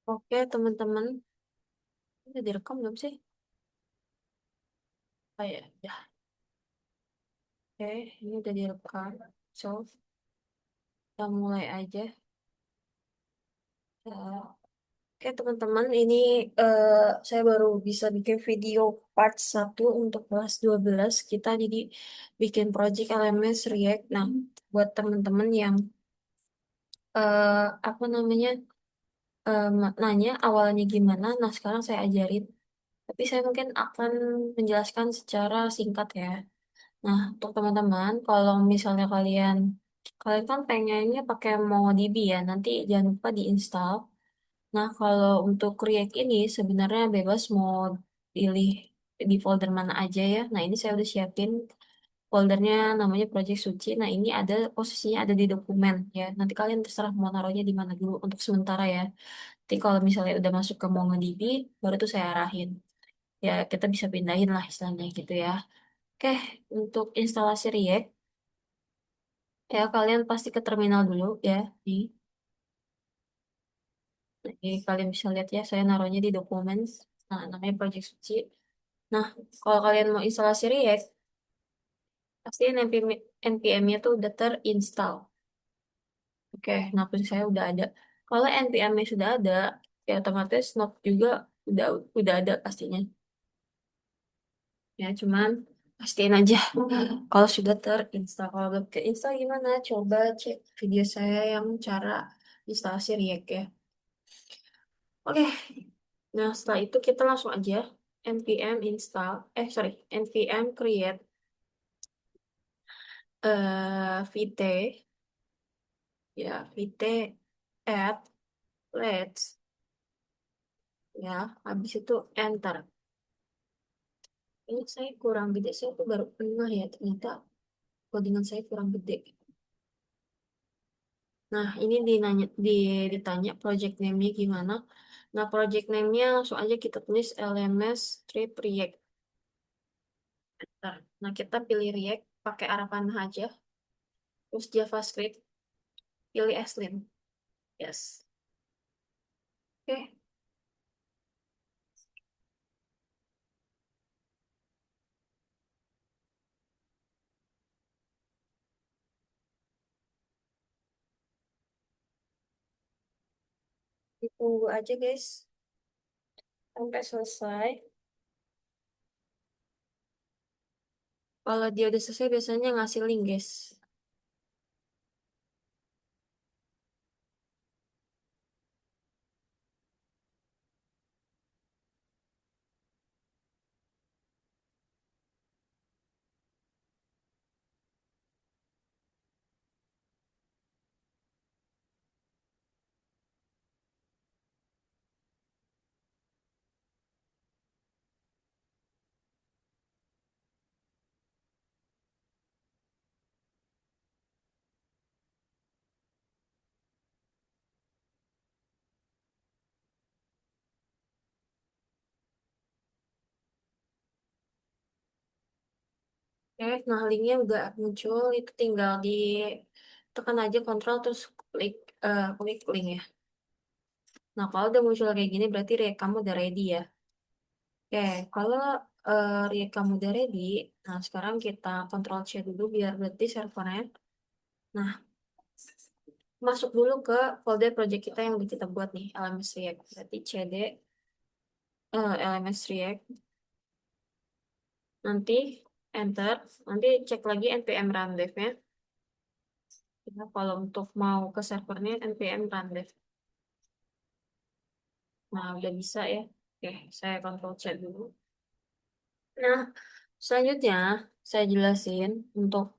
Oke, teman-teman. Udah direkam belum sih? Oh ya, ya. Oke, ini udah direkam. So, kita mulai aja. Oke, teman-teman. Ini eh, saya baru bisa bikin video part 1 untuk kelas 12. Kita jadi bikin project LMS React. Nah, buat teman-teman yang eh, apa namanya nanya awalnya gimana, nah sekarang saya ajarin. Tapi saya mungkin akan menjelaskan secara singkat ya. Nah, untuk teman-teman, kalau misalnya kalian kalian kan pengennya pakai MongoDB ya, nanti jangan lupa diinstal. Nah, kalau untuk React ini sebenarnya bebas mau pilih di folder mana aja ya. Nah, ini saya udah siapin foldernya namanya Project Suci. Nah, ini ada posisinya ada di dokumen ya. Nanti kalian terserah mau naruhnya di mana dulu untuk sementara ya. Nanti kalau misalnya udah masuk ke MongoDB, baru tuh saya arahin. Ya, kita bisa pindahin lah istilahnya gitu ya. Oke, untuk instalasi React, ya, kalian pasti ke terminal dulu ya. Nih, jadi kalian bisa lihat ya, saya naruhnya di dokumen. Nah, namanya Project Suci. Nah, kalau kalian mau instalasi React, pastiin npm-nya tuh udah terinstall. Oke, nah posisi saya udah ada. Kalau npm-nya sudah ada, ya otomatis node juga udah udah ada pastinya. Ya, cuman pastiin aja kalau sudah terinstall. Kalau belum terinstall gimana? Coba cek video saya yang cara instalasi React ya. Oke, nah, setelah itu kita langsung aja npm install, sorry, npm create vt, ya, vt add let's, ya, habis itu enter. Ini saya kurang gede, saya tuh baru pernah ya, ternyata codingan saya kurang gede. Nah, ini ditanya project name-nya gimana. Nah, project name-nya langsung aja kita tulis LMS strip React. Nah, kita pilih React, pakai arah panah aja. Terus JavaScript, pilih Slim. Yes. Oke, ditunggu aja guys sampai selesai. Kalau dia udah selesai biasanya ngasih link guys. Oke, nah linknya udah muncul, itu tinggal di tekan aja kontrol terus klik klik link ya. Nah, kalau udah muncul kayak gini berarti React kamu udah ready ya. Oke, kalau React kamu udah ready, nah sekarang kita kontrol C dulu biar berarti servernya. Nah, masuk dulu ke folder project kita yang udah kita buat nih, LMS React. Berarti cd LMS React. Nanti enter, nanti cek lagi npm run dev-nya. Kita kalau untuk mau ke servernya npm run dev. Nah, udah bisa ya. Oke, saya kontrol C dulu. Nah, selanjutnya saya jelasin untuk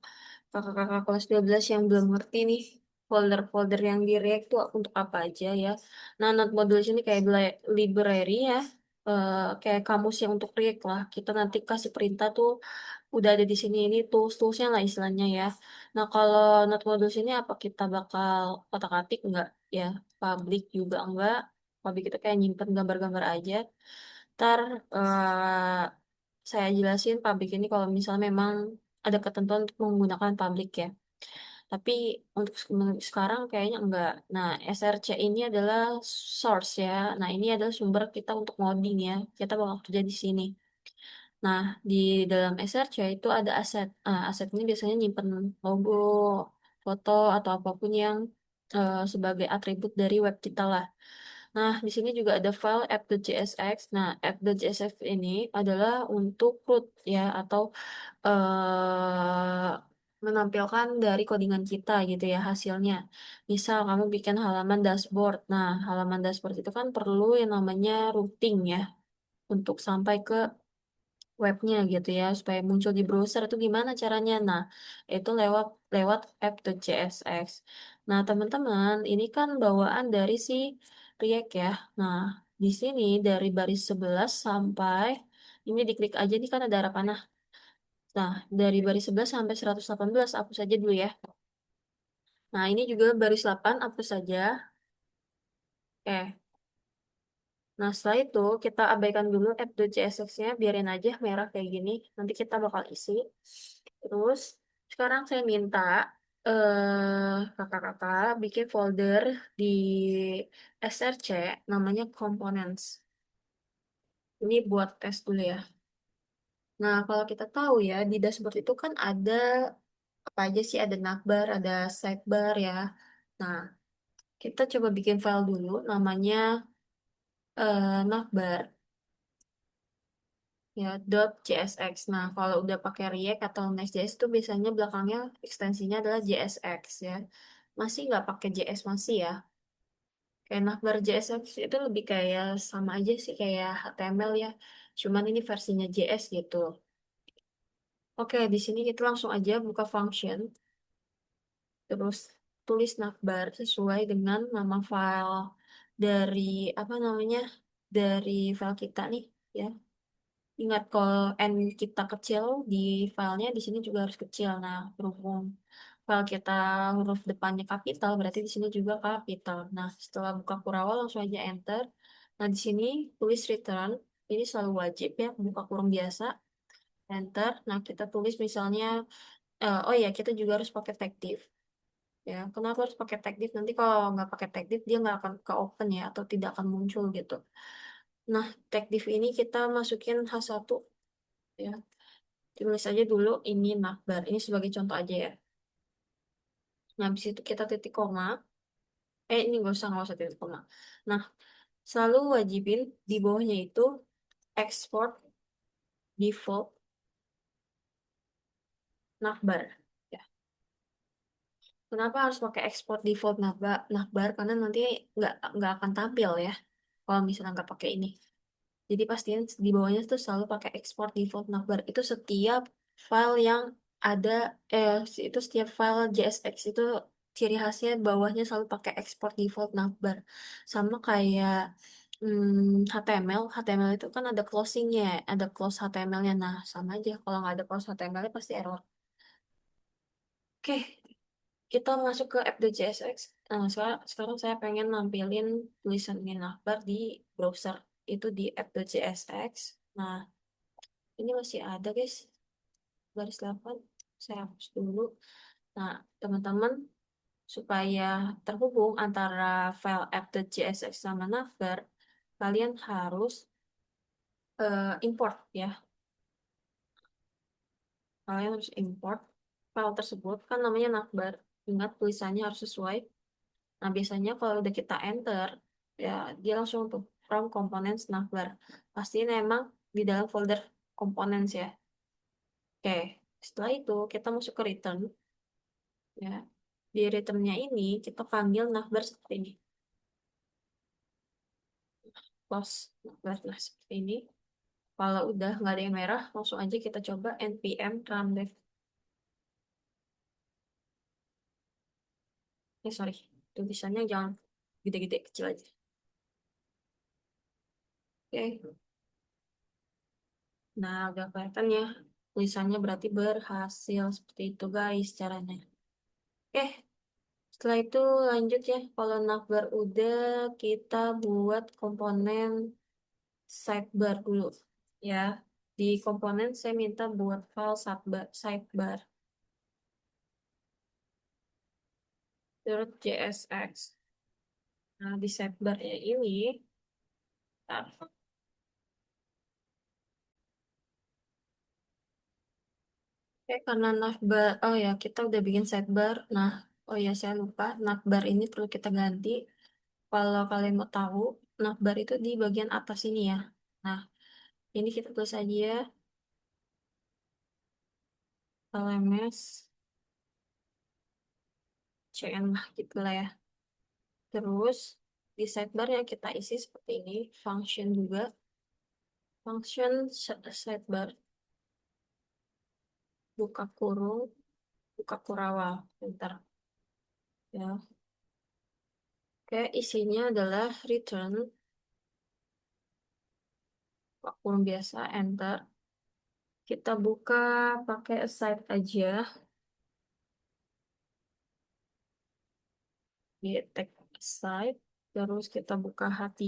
kakak-kakak kelas 12 yang belum ngerti nih folder-folder yang di React itu untuk apa aja ya. Nah, Node Modules ini kayak library ya. Kayak kamus yang untuk React lah. Kita nanti kasih perintah tuh udah ada di sini, ini tools-toolsnya lah istilahnya ya. Nah, kalau Node Modules ini apa kita bakal otak-atik enggak ya? Public juga enggak. Public itu kayak nyimpen gambar-gambar aja. Ntar saya jelasin public ini kalau misalnya memang ada ketentuan untuk menggunakan public ya. Tapi untuk sekarang kayaknya enggak. Nah, SRC ini adalah source ya. Nah, ini adalah sumber kita untuk ngoding ya. Kita bakal kerja di sini. Nah, di dalam SRC itu ada aset. Aset ini biasanya nyimpen logo, foto, atau apapun yang sebagai atribut dari web kita lah. Nah, di sini juga ada file app.jsx. Nah, app.jsx ini adalah untuk root ya, atau menampilkan dari codingan kita gitu ya hasilnya. Misal kamu bikin halaman dashboard. Nah, halaman dashboard itu kan perlu yang namanya routing ya untuk sampai ke webnya gitu ya supaya muncul di browser itu gimana caranya. Nah, itu lewat lewat app.jsx. Nah, teman-teman, ini kan bawaan dari si React ya. Nah, di sini dari baris 11 sampai ini diklik aja nih kan ada arah panah. Nah, dari baris 11 sampai 118 hapus saja dulu ya. Nah, ini juga baris 8 hapus saja. Nah, setelah itu kita abaikan dulu app.csx-nya, biarin aja merah kayak gini. Nanti kita bakal isi. Terus, sekarang saya minta kakak-kakak bikin folder di SRC namanya components. Ini buat tes dulu ya. Nah, kalau kita tahu ya, di dashboard itu kan ada apa aja sih? Ada navbar, ada sidebar ya. Nah, kita coba bikin file dulu namanya navbar. Ya, .csx. Nah, kalau udah pakai React atau Next.js itu biasanya belakangnya ekstensinya adalah JSX ya. Masih nggak pakai JS masih ya. Kayak Navbar JSX itu lebih kayak sama aja sih kayak HTML ya. Cuman ini versinya JS gitu. Oke, di sini kita langsung aja buka function. Terus tulis navbar sesuai dengan nama file dari apa namanya dari file kita nih ya. Ingat kalau n kita kecil di filenya di sini juga harus kecil. Nah, berhubung file kita huruf depannya kapital, berarti di sini juga kapital. Nah, setelah buka kurang langsung aja enter. Nah, di sini tulis return. Ini selalu wajib ya, buka kurung biasa, enter. Nah, kita tulis misalnya, oh ya, kita juga harus pakai tag div. Ya, kenapa harus pakai tag div? Nanti kalau nggak pakai tag div, dia nggak akan ke open ya, atau tidak akan muncul gitu. Nah, tag div ini kita masukin H1 ya. Tulis aja dulu ini nakbar. Ini sebagai contoh aja ya. Nah, habis itu kita titik koma. Ini nggak usah titik koma. Nah, selalu wajibin di bawahnya itu export default nakbar. Ya. Kenapa harus pakai export default nakbar? Karena nanti nggak akan tampil ya. Kalau misalnya nggak pakai ini. Jadi pastiin di bawahnya tuh selalu pakai export default navbar. Itu setiap file yang ada, eh itu setiap file JSX itu ciri khasnya bawahnya selalu pakai export default navbar. Sama kayak HTML itu kan ada closingnya, ada close HTML-nya. Nah, sama aja. Kalau nggak ada close HTML-nya pasti error. Oke, kita masuk ke app.jsx. Nah, sekarang saya pengen nampilin tulisan ini navbar di browser. Itu di app.jsx. Nah, ini masih ada guys, baris 8. Saya hapus dulu. Nah, teman-teman, supaya terhubung antara file app.jsx sama navbar, kalian harus import ya. Kalian harus import file tersebut, kan namanya navbar. Ingat tulisannya harus sesuai. Nah, biasanya kalau udah kita enter, ya dia langsung tuh from components navbar. Pastiin emang di dalam folder components ya. Oke, setelah itu kita masuk ke return. Ya, di returnnya ini kita panggil navbar seperti ini. Close navbar lah seperti ini. Kalau udah nggak ada yang merah, langsung aja kita coba npm run dev. Sorry, tulisannya jangan gede-gede, kecil aja. Oke, nah udah kelihatan ya. Tulisannya berarti berhasil seperti itu guys caranya. Oke, setelah itu lanjut ya. Kalau navbar udah, kita buat komponen sidebar dulu ya. Di komponen saya minta buat file sidebar. .jsx. Nah, di sidebarnya ini, bentar. Oke, karena navbar, oh ya, kita udah bikin sidebar. Nah, oh ya, saya lupa, navbar ini perlu kita ganti. Kalau kalian mau tahu, navbar itu di bagian atas ini ya. Nah, ini kita tulis aja LMS CN lah gitu lah ya. Terus di sidebar yang kita isi seperti ini, function juga, function sidebar, buka kurung, buka kurawal. Bentar ya. Oke, isinya adalah return, buka kurung biasa, enter. Kita buka pakai aside aja di tag aside. Terus kita buka H3,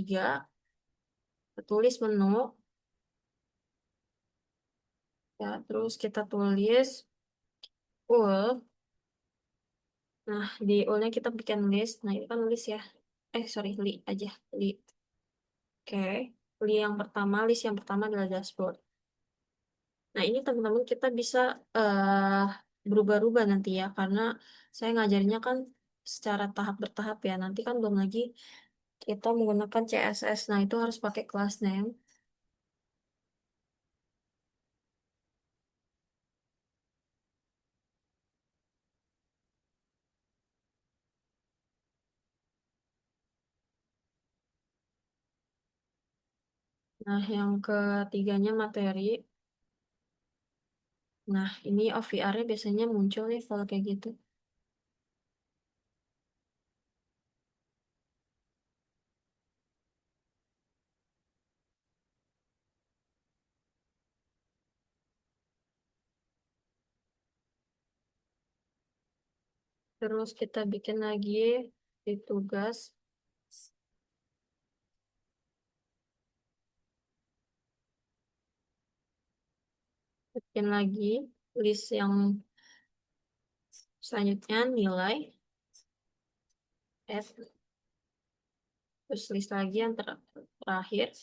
tulis menu, ya. Terus kita tulis ul. Nah, di ul-nya kita bikin list. Nah, ini kan list ya. Sorry, li aja. Li. Oke. List yang pertama adalah dashboard. Nah, ini teman-teman kita bisa eh berubah-ubah nanti ya. Karena saya ngajarnya kan secara tahap bertahap ya. Nanti kan belum lagi kita menggunakan CSS. Nah, itu harus pakai class name. Nah, yang ketiganya materi. Nah, ini OVR-nya biasanya muncul nih kalau kayak gitu. Terus kita bikin lagi di tugas, bikin lagi list yang selanjutnya nilai, add, terus list lagi yang terakhir,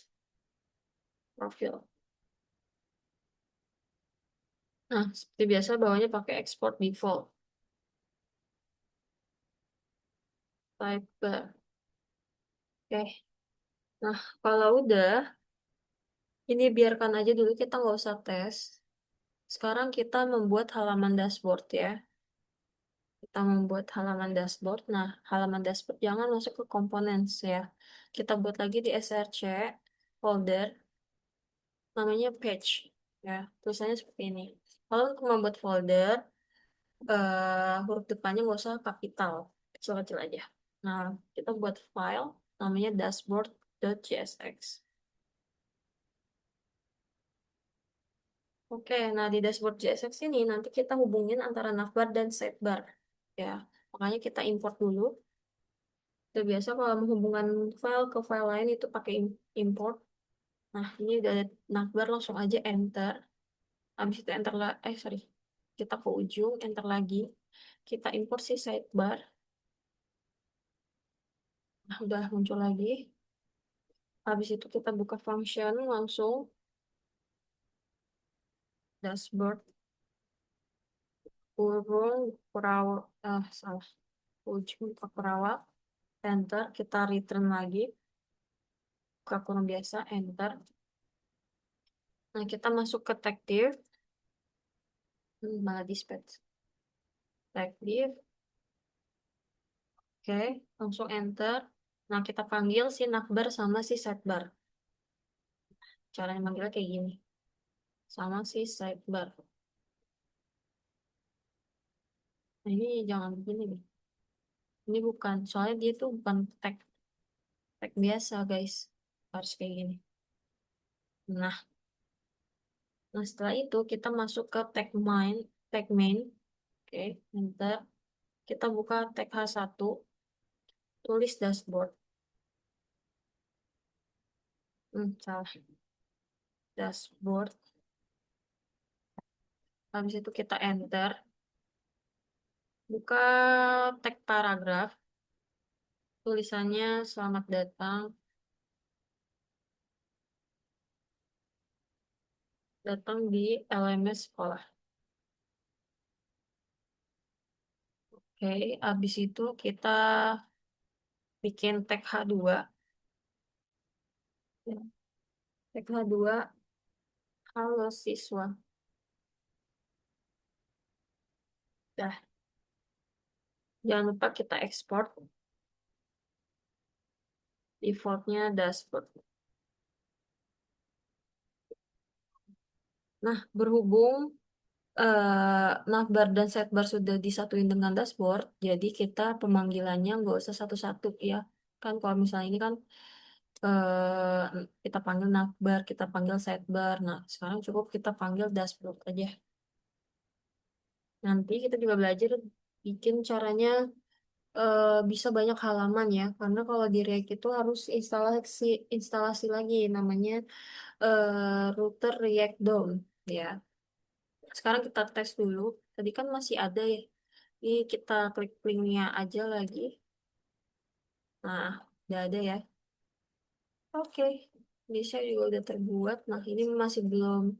profil. Nah, seperti biasa bawahnya pakai export default, type bar. Oke, nah kalau udah, ini biarkan aja dulu, kita nggak usah tes. Sekarang kita membuat halaman dashboard ya. Kita membuat halaman dashboard. Nah, halaman dashboard jangan masuk ke komponen ya. Kita buat lagi di src folder namanya page ya. Tulisannya seperti ini. Kalau untuk membuat folder, huruf depannya nggak usah kapital, kecil-kecil aja. Nah, kita buat file namanya dashboard.csx. Oke, nah di dashboard JSX ini nanti kita hubungin antara navbar dan sidebar. Ya, makanya kita import dulu. Itu biasa kalau menghubungkan file ke file lain itu pakai import. Nah, ini udah ada navbar, langsung aja enter. Habis itu enter lah, sorry. Kita ke ujung, enter lagi. Kita import si sidebar. Nah, udah muncul lagi. Habis itu kita buka function langsung dashboard kurung kurawal, salah. Ujung ke kurawal, enter. Kita return lagi. Buka kurung biasa, enter. Nah, kita masuk ke tag div. Malah dispatch. Tag div. Oke, langsung enter. Nah, kita panggil si navbar sama si sidebar. Caranya manggilnya kayak gini. Sama si sidebar. Nah, ini jangan begini nih. Ini bukan, soalnya dia tuh bukan tag, tag biasa, guys. Harus kayak gini. Nah, setelah itu kita masuk ke tag main. Oke, enter. Kita buka tag H1, tulis dashboard. Salah. Dashboard. Habis itu kita enter. Buka tag paragraf, tulisannya selamat datang, datang di LMS sekolah. Oke, habis itu kita bikin tag H2. Ya, tag H2, halo siswa. Dah, jangan lupa kita ekspor, defaultnya dashboard. Nah, berhubung navbar dan sidebar sudah disatuin dengan dashboard, jadi kita pemanggilannya nggak usah satu-satu ya. Kan kalau misalnya ini kan kita panggil navbar, kita panggil sidebar. Nah, sekarang cukup kita panggil dashboard aja. Nanti kita juga belajar bikin caranya bisa banyak halaman ya. Karena kalau di React itu harus instalasi lagi namanya router React DOM ya. Sekarang kita tes dulu. Tadi kan masih ada ya. Ini kita klik linknya aja lagi. Nah, udah ada ya. Oke, bisa juga udah terbuat. Nah, ini masih belum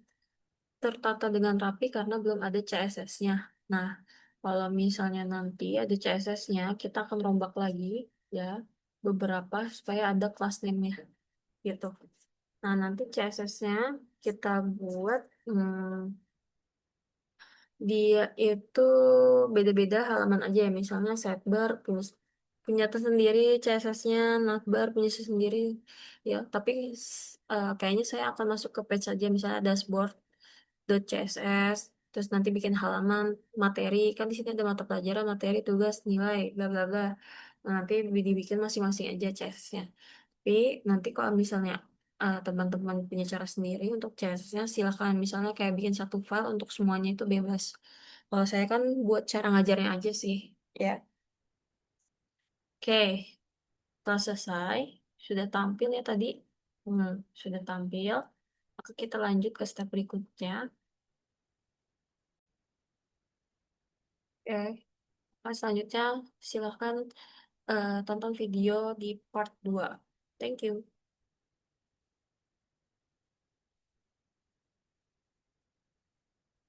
tertata dengan rapi karena belum ada CSS-nya. Nah, kalau misalnya nanti ada CSS-nya, kita akan rombak lagi ya beberapa supaya ada class name-nya gitu. Nah, nanti CSS-nya kita buat dia itu beda-beda halaman aja ya. Misalnya sidebar punya tersendiri, CSS-nya, navbar punya sendiri ya. Tapi kayaknya saya akan masuk ke page aja misalnya dashboard .css, terus nanti bikin halaman materi, kan di sini ada mata pelajaran, materi, tugas, nilai, bla bla bla. Nah, nanti dibikin masing-masing aja CSS-nya. Tapi nanti kalau misalnya teman-teman punya cara sendiri untuk CSS-nya, silahkan misalnya kayak bikin satu file untuk semuanya itu bebas. Kalau saya kan buat cara ngajarnya aja sih, ya. Oke, telah selesai. Sudah tampil ya tadi. Hmm, sudah tampil. Maka kita lanjut ke step berikutnya. Oke. Nah, selanjutnya, silahkan tonton video di part 2. Thank you.